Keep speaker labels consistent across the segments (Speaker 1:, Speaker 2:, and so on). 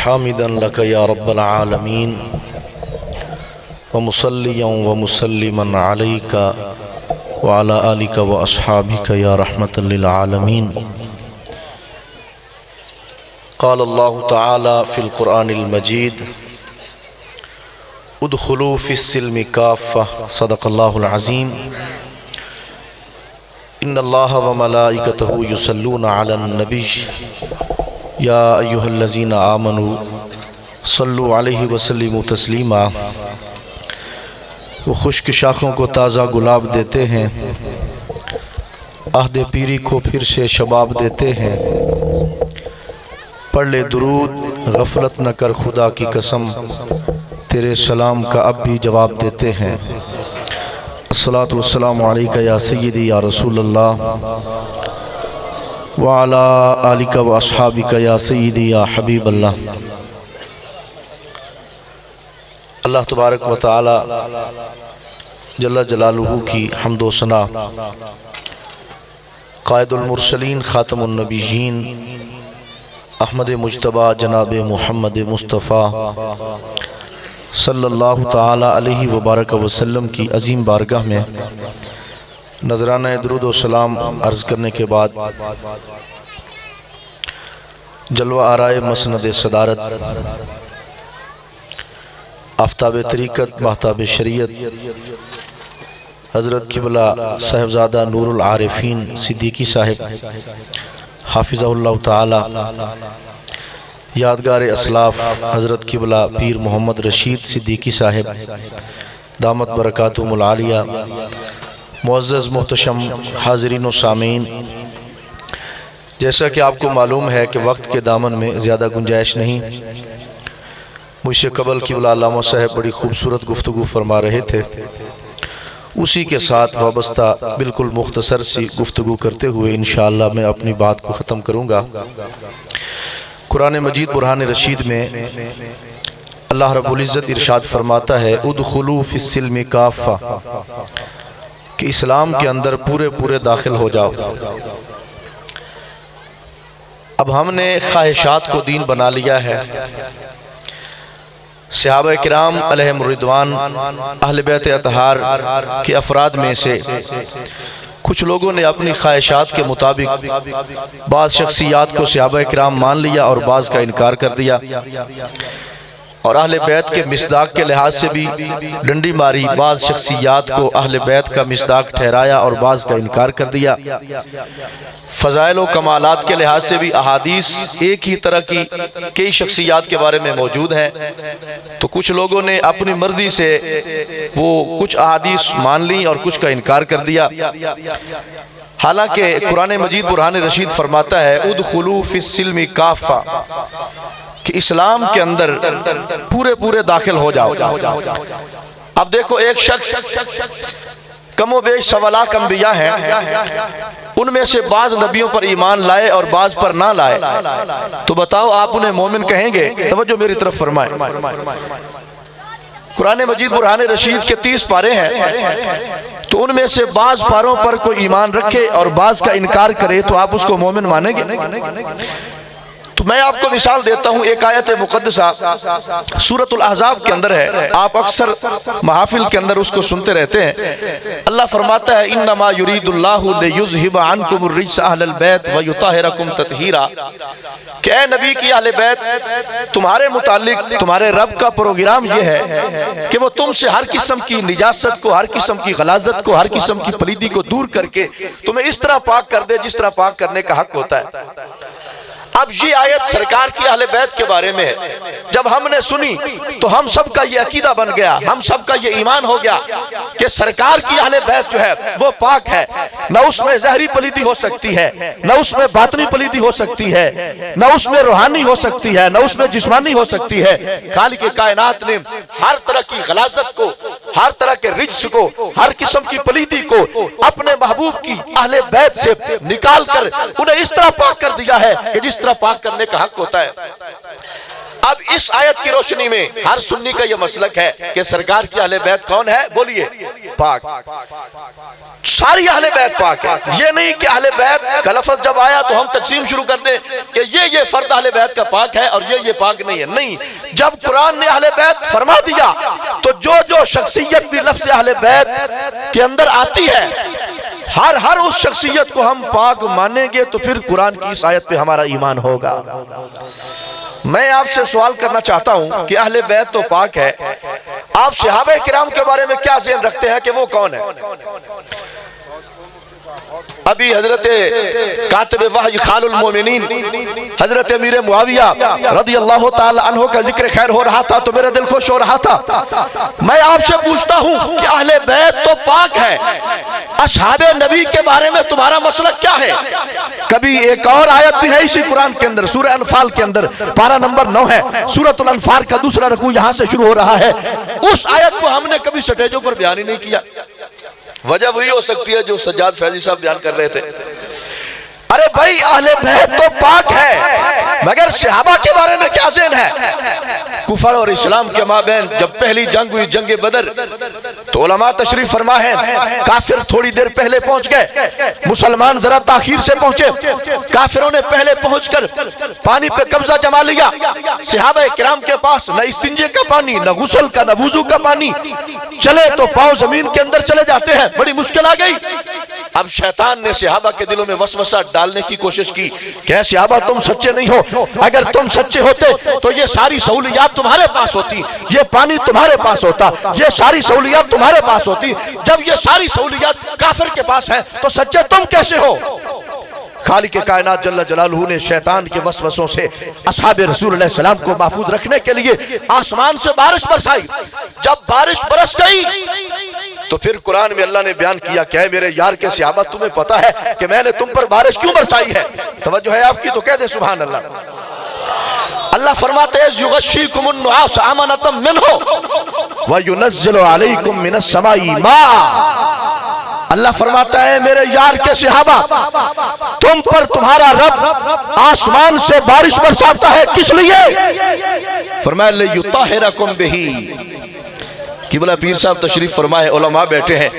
Speaker 1: हामिदन luck या rubble आलमीन व मुसल्लियन व मुसल्लिमन अलैका व अला आलिका व अस्हाबिका या रहमतल लिल आलमीन। क़ाल अल्लाहु तआला फ़िल क़ुरआनिल मजीद उदख़ुलू फ़िस्सिल्मि काफ़्फ़ा सदक़ल्लाहुल अज़ीम। इन्नल्लाह व मलाइकतहु युसल्लूना अलन नबी या अय्युहल्लज़ीना आमनू सल्लु अलैहि वसल्लिमु तस्लीमा। वो खुश्क शाखों को ताज़ा गुलाब देते हैं, अहद पीरी को फिर से शबाब देते हैं। पढ़ ले दुरूद गफलत न कर खुदा की कसम, तेरे सलाम का अब भी जवाब देते हैं। अस्सलातु वस्सलामु अलैका या सय्यदी या रसूलल्लाह व अला आलिका व अस्हाबिका या सय्यदी या हबीबल्लाह। अल्लाह तबारक व तआला जल्ला जलालुहु की हम्दो सना, क़ाइदुल मुरसलीन ख़ातमुन नबिय्यीन अहमद मुज्तबा जनाब मुहम्मद मुस्तफ़ा सल्लल्लाहु ताला अलैहि व बारक वसल्लम की अज़ीम बारगाह में नजराना दुरूद व सलाम अर्ज़ करने के बाद जलवा आराए मसनद सदारत आफ्ताब तरीक़त महताब शरीयत हज़रत क़िबला साहिबज़ादा नूरुल आरिफ़ीन सिद्दीकी साहिब हाफ़िज़हुल्लाह ताला, यादगार असलाफ़ हज़रत क़िबला पीर मोहम्मद रशीद सिद्दीकी साहिब दामत बरकातुहुमुल आलिया, मुअज़्ज़ज़ मोहतशम हाज़रीन व सामीन, जैसा कि आपको मालूम है कि वक्त के दामन में ज़्यादा गुंजाइश नहीं। मुझसे कबल क़िबला अल्लामा साहब बड़ी खूबसूरत गुफ्तगू फरमा रहे थे, उसी के साथ वाबस्ता बिल्कुल मुख्तसर सी गुफ्तगू करते हुए इंशाअल्लाह मैं अपनी बात को ख़त्म करूँगा। कुरान मजीद बुरहान रशीद में अल्लाह रब्बुल इज़्ज़त इरशाद फरमाता है उदख़ुलू फ़िस्सिल्मि काफ़्फ़ा, कि इस्लाम के अंदर पूरे पूरे दाखिल हो जाओ। अब हमने ख्वाहिशात को दीन बना लिया है। सहाबा किराम अलैहिम रिदवान अहले बैत अतहार के अफराद में से कुछ लोगों ने अपनी ख्वाहिशात के मुताबिक बाज़ शख्सियात को सहाबा किराम मान लिया और बाज़ का इनकार कर दिया, और अहले बैत के मिसदाक के लिहाज से भी डंडी मारी, बाज़ शख्सियात को अहले बैत का मिसदाक ठहराया और बाज़ का इनकार कर दिया। फ़ज़ाइल व कमालात के लिहाज से भी अहादीस एक ही तरह की कई शख्सियात के बारे में मौजूद हैं, तो कुछ लोगों ने अपनी मर्जी से वो कुछ अहादीस मान ली और कुछ का इनकार कर दिया। हालांकि कुरान मजीद बुरहान रशीद फरमाता है उदख़ुलू फ़िस्सिल्मि काफ़्फ़ा, कि इस्लाम के अंदर पूरे पूरे दाखिल हो जाओ। अब देखो, एक शख्स कमो बेश सवालाक अंबिया हैं, उनमें से बाज़ नबियों पर ईमान लाए और बाज़ पर ना लाए, तो बताओ आप उन्हें मोमिन कहेंगे? तवज्जो मेरी तरफ फरमाए। कुरान मजीद बुरहान रशीद के 30 पारे हैं, तो उनमें से बाज़ पारों पर कोई ईमान रखे और बाज़ का इनकार करे तो आप उसको मोमिन मानेंगे? तो मैं आपको मिसाल देता हूँ, एक आयत मुक़द्दसा सूरतुल अहज़ाब के अंदर है, आप अक्सर महफिल के अंदर उसको सुनते रहते हैं। अल्लाह फरमाता है इन्नमा युरीदुल्लाहु लियुज़हिबा अन्कुमुर रिज्सा अहलल बैत व युताहिरकुम तत्हीरा, कि ऐ नबी की अहले बैत, तुम्हारे मुतालिक तुम्हारे रब का प्रोग्राम ये है कि वो तुमसे हर किस्म की निजासत को, हर किस्म की गलाजत को, हर किस्म की पलीदी को दूर करके तुम्हें इस तरह पाक कर दे जिस तरह पाक करने का हक होता है। अब ये आयत सरकार की अहले बैत के बारे में है। जब हमने सुनी तो हम सब का ये अकीदा बन गया, हम सब का ये ईमान हो गया कि सरकार की अहले बैत जो है वो पाक है, न उसमें जहरी पलीदी हो सकती है, न उसमें बातनी पलीदी हो सकती है, न उसमें रूहानी हो सकती है, न उसमें जिस्मानी हो सकती है। खालिक कायनात ने हर तरह की गलाजत को, हर तरह के रिज्स को, हर किस्म की पलीदी को अपने महबूब की अहले बैत से निकाल कर उन्हें इस तरह पाक कर दिया है कि जिस तरह पाक करने का हक होता है। अब इस आयत की रोशनी में हर सुन्नी का यह मसलक है कि सरकार की अहले बैत कौन है? बोलिए, पाक। सारी अहले बैत पाक है। ये नहीं कि अहले बैत का लफ्ज़ जब आया तो हम तकसीम शुरू कर दें कि ये फर्द अहले बैत का पाक है और ये पाक नहीं है। नहीं, जब कुरान ने अहले बैत फरमा दिया तो जो शख्सियत भी लफ्ज़ अहले बैत के अंदर आती है, हर उस शख्सियत को हम पाक मानेंगे तो फिर कुरान की इस आयत पे हमारा ईमान होगा। मैं आपसे सवाल करना चाहता हूं कि अहले बैत तो पाक है, आप सहाबा किराम के बारे में क्या ज़हन रखते हैं कि वो कौन है? अभी हजरत कातिब वहय खालुल मोमिनीन हजरत अमीर मुआविया रदियल्लाहु ताला अन्हु का जिक्र खैर हो रहा था तो मेरा दिल खुश हो रहा था। मैं आपसे पूछता हूं कि अहले बैत तो पाक है, असहाबे नबी के बारे में तुम्हारा मसला क्या है? कभी एक और आयत भी है इसी कुरान के अंदर, सूरह अनफाल के अंदर, पारा नंबर 9 है, सूरतुल अनफाल का दूसरा रुकू यहां से शुरू हो रहा है। उस आयत को हमने कभी स्टेजों पर बयान ही नहीं किया। वजह वही हो सकती है जो सज्जाद फैजी साहब बयान कर रहे थे। अरे भाई अहले बैत तो पाक है, मगर सहाबा के बारे में क्या ज़हन है? कुफर और इस्लाम के माबैन जब पहली जंग हुई, जंग बदर, तो उलमा तशरीफ फरमा है, काफिर थोड़ी देर पहले पहुंच गए, मुसलमान जरा ताखीर से पहुंचे। काफिरों ने पहले पहुंचकर पानी पे कब्जा जमा लिया। सहाबा किराम के पास न इस्तिंजे का पानी, न गुस्ल का, न वुजू का पानी, चले तो पांव जमीन के अंदर चले जाते हैं, बड़ी मुश्किल आ गई। अब शैतान ने सहाबा के दिलों में वसवसा डालने की कोशिश की, क्या सहाबा तुम सच्चे नहीं हो? अगर तुम सच्चे होते तो ये सारी सहूलियात तुम्हारे पास होती, ये पानी तुम्हारे पास होता, ये सारी सहूलियात तुम्हारे पास होती। जब ये सारी सहूलियात काफिर के पास है तो सच्चे तुम कैसे हो? खालिक कायनात जल्ल जलालहू ने शैतान के वसवसों से असहाबे रसूल अलैहि सलाम को महफूज रखने के लिए आसमान से बारिश बरसाई। जब बारिश बरस गई तो फिर कुरान में अल्लाह ने बयान किया, क्या मेरे यार के सहाबा तुम्हें पता है कि मैंने तुम पर बारिश क्यों बरसाई है? तवज्जो है आपकी तो कह दे सुभान अल्लाह। अल्लाह फरमाते हैं युगश्शीकुमुन नुआस अमानतम मिनहु व युनज़्ज़िलु अलैकुम मिनस समाई मा। अल्लाह फरमाता है मेरे यार के सहाबा, तुम पर तुम्हारा रब आसमान से बारिश बरसाता है, किस लिए? फरमाया लियुताहिरकुम बिही। किबला पीर साहब तशरीफ फरमाए, उलमा बैठे हैं,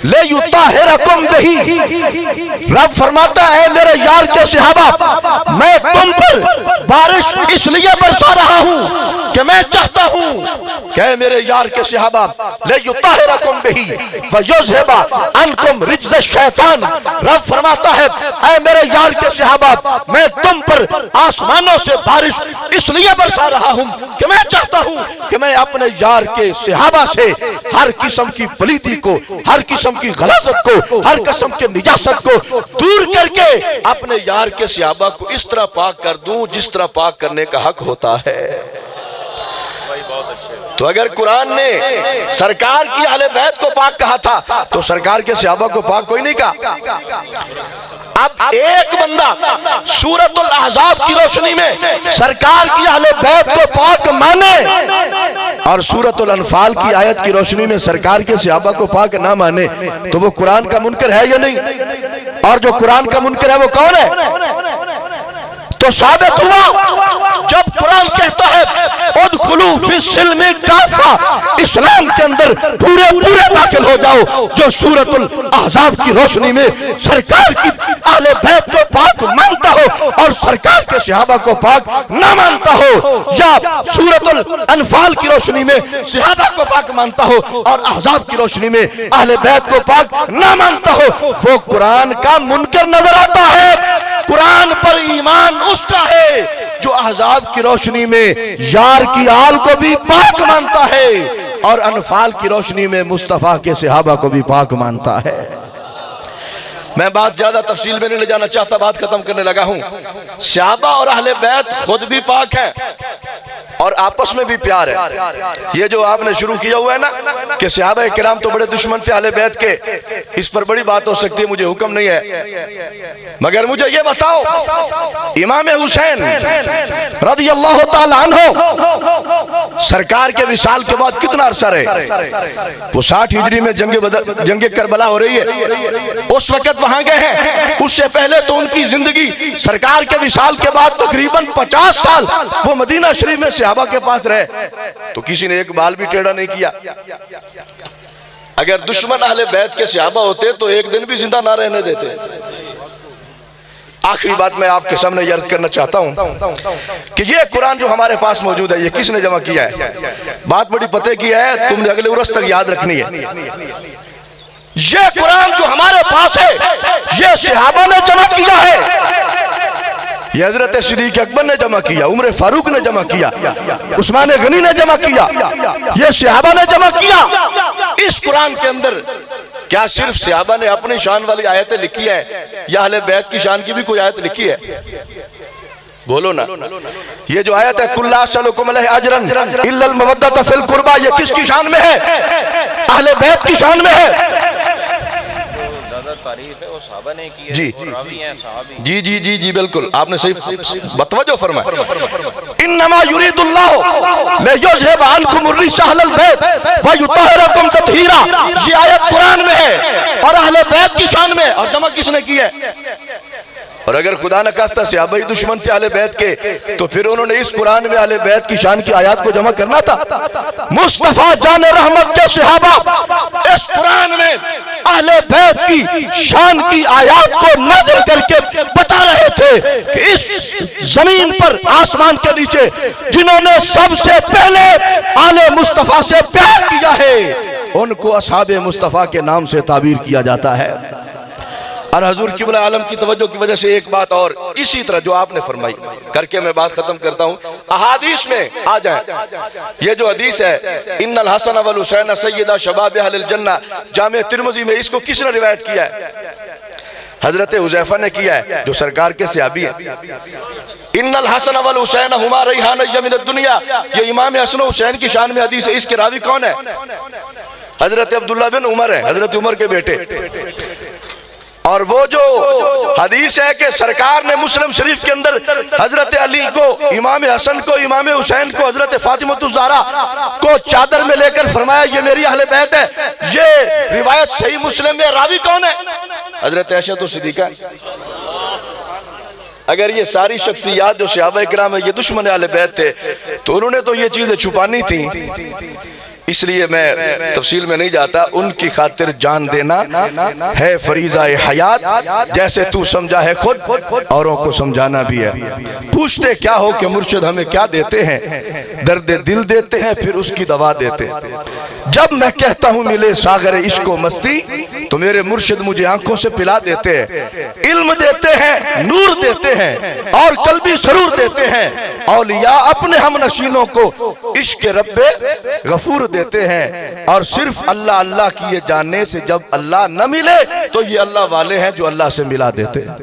Speaker 1: ले युताहिरकुम बिही। रब फरमाता है मेरे यार के सहाबा, मैं तुम पर बारिश इसलिए बरसा रहा हूं कि मैं चाहता हूं कि मेरे यार के सहाबा ले युताहिरकुम बिही व युज़हिबा अनकुम रिज्ज़ शैतान। रब फरमाता है ऐ मेरे यार के सहाबा, मैं तुम पर आसमानों से बारिश इसलिए बरसा रहा हूं कि मैं चाहता हूं कि मैं अपने यार के सहाबा से हर किस्म की पलीदी को, हर किस्म की गलाजत को, हर किस्म के निजासत को दूर करके अपने यार के सहाबा को इस तरह पाक कर दूं जिस तरह पाक करने का हक होता है। तो अगर कुरान ने सरकार की अहले बैत को पाक कहा था तो सरकार के सहाबा को पाक कोई नहीं कहा। अब एक बंदा सूरतुल अहज़ाब की रोशनी में सरकार की अहले बैत को पाक माने और सूरतुल अनफाल की आयत की रोशनी में सरकार के सहाबा को पाक ना माने तो वो कुरान का मुनकर है या नहीं? और जो कुरान का मुनकर है वो कौन है? तो साबित हुआ जब कुरान कहता है उदखुलू फिस्सिल्मि काफा, इस्लाम के अंदर पूरे पूरे दाखिल हो जाओ। जो सूरतुल अहज़ाब की रोशनी में सरकार की अहले बैत को पाक मानता हो और सरकार के सहाबा को पाक ना मानता हो, या सूरतुल अनफाल की रोशनी में सहाबा को पाक मानता हो और अहज़ाब की रोशनी में अहले बैत को पाक ना मानता हो, वो कुरान का मुनकर नजर आता है। कुरान पर ईमान उसका है जो अहज़ाब की रोशनी में यार की आल को भी पाक मानता है और अनफाल की रोशनी में मुस्तफा के सहाबा को भी पाक मानता है। मैं बात ज्यादा तफसील में नहीं ले जाना चाहता, बात खत्म करने लगा हूं। सहाबा और अहले बैत खुद भी पाक है और आपस में भी प्यार है। ये जो आपने शुरू किया हुआ है ना कि सहाबा किराम तो बड़े दुश्मन थे अहले बैत के, इस पर बड़ी बात हो सकती है, मुझे हुक्म नहीं है, मगर मुझे ये बताओ इमाम हुसैन रज़ियल्लाहु ताला अन्हु सरकार के विसाल के बाद कितना अरसा रहे? वो 60 हिजरी में जंग करबला हो रही है, उस वक्त वहां गए हैं। उससे पहले तो उनकी जिंदगी सरकार के विसाल के बाद तकरीबन 50 साल वो मदीना शरीफ में सहाबा के पास रहे, तो किसी ने एक बाल भी टेढ़ा नहीं किया। अगर दुश्मन अहले बैत के सहाबा होते तो एक दिन भी जिंदा ना रहने देते। आखिरी बात मैं आपके सामने अर्ज करना चाहता हूं कि ये कुरान जो हमारे पास मौजूद है ये किसने जमा किया है? बात बड़ी पते की है, तुमने अगले उर्स तक याद रखनी है। ये कुरान जो हमारे पास है ये सहाबा ने जमा किया है। ये हजरत सिद्दीक अकबर ने जमा किया, उमर फारूक ने जमा किया, उस्मान गनी ने जमा किया, ये सहाबा ने जमा किया। इस कुरान के अंदर क्या सिर्फ सहाबा ने अपनी शान वाली आयतें लिखी है या अहले बैत की शान की भी कोई आयत लिखी है? बोलो ना। ये जो आयत है कुल्ला सलकुम अलैहि अजरन इल्लल मवद्दत फिल कुर्बा, ये किसकी शान में है? अहले बैत की शान में है।
Speaker 2: तारीफ है वो सहाबा ने की है,
Speaker 1: जी
Speaker 2: रावी हैं सहाबी।
Speaker 1: जी जी जी जी बिल्कुल आपने सही बतवज्जो फरमाया। इन्नमा युरीदुल्लाहु लियुज़हिब अन्कुम अर्रिज्सा अहलल बैत व युतहिरकुम तत्हीरा। ये आयत कुरान में है और अहले बैत की शान में, और जमा किसने की है? और अगर खुदा न खास्ता सहाबा ही दुश्मन थे अहले बैत के तो फिर उन्होंने इस कुरान में अहले बैत की शान की आयत को जमा करना था। मुस्तफा जान रहमत के सहाबा इस कुरान में अहले बैत की शान की आयत को नाज़िल करके बता रहे थे कि इस जमीन पर आसमान के नीचे जिन्होंने सबसे पहले आले मुस्तफा से प्यार किया है उनको असहाबे मुस्तफा के नाम से ताबीर किया जाता है। और हजूर किबला आलम की तवज्जो की वजह से एक बात और इसी तरह जो आपने फरमाई करके मैं बात खत्म करता हूं। अहादीस में आ जाए, ये जो हदीस है इन्नल हसन वल हुसैन सय्यदा शबाब अहलिल जन्नह, जामे तिरमिज़ी में इसको किसने रिवायत किया है? हजरत हुज़ैफा ने किया है जो सरकार के सहाबी है। इन्नल हसन वल हुसैन हुमा रैहान मिनद दुनिया, ये इमाम हसन हुसैन की शान में हदीस है। इसके रावी कौन है? हजरत अब्दुल्लाह बिन उमर है, हजरत उमर के बेटे। और वो जो हदीस है कि सरकार ने मुस्लिम शरीफ के अंदर हजरत अली को, इमाम हसन को, इमाम हुसैन को, हजरत फातिमतुज़ ज़हरा को चादर में लेकर फरमाया ये मेरी अहले बैत है। ये रिवायत सही मुस्लिम में, रावी कौन है? हजरत आयशा तो सिद्दीक़ा। अगर ये सारी शख्सियात जो सहाबा किराम है ये दुश्मन अहले बैत थे तो उन्होंने तो ये चीजें छुपानी थी, इसलिए मैं तफसील में नहीं जाता। उनकी खातिर जान देना है फरीज़ा हयात, जैसे तू समझा है खुद औरों को समझाना भी है। पूछते क्या हो कि मुर्शिद हमें क्या देते हैं? दर्द दिल देते हैं फिर उसकी दवा देते हैं। जब मैं कहता हूँ मिले सागर इश्को मस्ती तो मेरे मुर्शिद मुझे आंखों से पिला देते हैं। इल्म देते हैं, नूर देते हैं और कल्बी सरूर देते हैं। औलिया अपने हम नशीनों को इश्क रब्बे गफूर देते हैं। और सिर्फ अल्लाह अल्लाह किए जानने से जब अल्लाह न मिले तो ये अल्लाह वाले हैं जो अल्लाह से मिला देते हैं।